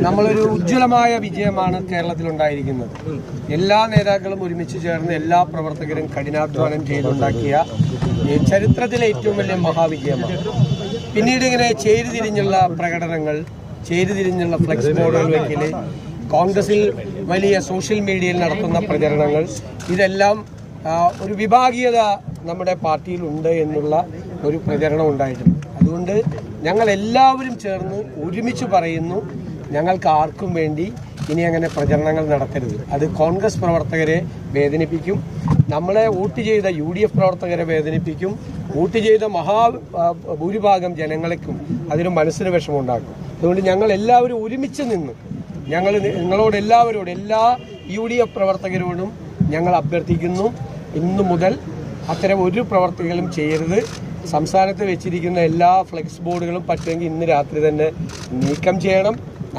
നമ്മളൊരു ഉജ്ജ്വലമായ വിജയമാണ് കേരളത്തിലുണ്ടായിരിക്കുന്നത്. എല്ലാ നേതാക്കളും ഒരുമിച്ച് ചേർന്ന് എല്ലാ പ്രവർത്തകരും കഠിനാധ്വാനം ചെയ്തുണ്ടാക്കിയ ചരിത്രത്തിലെ ഏറ്റവും വലിയ മഹാവിജയമാണ്. പിന്നീട് ഇങ്ങനെ ചേരിതിരിഞ്ഞുള്ള പ്രകടനങ്ങൾ, ചേരിതിരിഞ്ഞുള്ള ഫ്ലെക്സ് ബോർഡുകൾ വയ്ക്കൽ, കോൺഗ്രസിൽ വലിയ സോഷ്യൽ മീഡിയയിൽ നടത്തുന്ന പ്രചരണങ്ങൾ, ഇതെല്ലാം ഒരു വിഭാഗീയത നമ്മുടെ പാർട്ടിയിലുണ്ട് എന്നുള്ള ഒരു പ്രചരണം ഉണ്ടായിട്ടുണ്ട്. അതുകൊണ്ട് ഞങ്ങൾ എല്ലാവരും ചേർന്ന് ഒരുമിച്ച് പറയുന്നു, ഞങ്ങൾക്ക് ആർക്കും വേണ്ടി ഇനി അങ്ങനെ പ്രചരണങ്ങൾ നടത്തരുത്. അത് കോൺഗ്രസ് പ്രവർത്തകരെ വേദനിപ്പിക്കും, നമ്മളെ വോട്ട് ചെയ്ത UDF പ്രവർത്തകരെ വേദനിപ്പിക്കും, വോട്ട് ചെയ്ത ഭൂരിഭാഗം ജനങ്ങൾക്കും അതിന് മനസ്സിന് വിഷമമുണ്ടാക്കും. അതുകൊണ്ട് ഞങ്ങൾ എല്ലാവരും ഒരുമിച്ച് നിന്ന് നിങ്ങളോട് എല്ലാവരോടും, എല്ലാ UDF പ്രവർത്തകരോടും ഞങ്ങൾ അഭ്യർത്ഥിക്കുന്നു, ഇന്നു മുതൽ അത്തരം ഒരു പ്രവർത്തികളും ചെയ്യരുത്. സംസ്ഥാനത്ത് വെച്ചിരിക്കുന്ന എല്ലാ ഫ്ലെക്സ് ബോർഡുകളും പറ്റുമെങ്കിൽ ഇന്ന് രാത്രി തന്നെ നീക്കം ചെയ്യണം.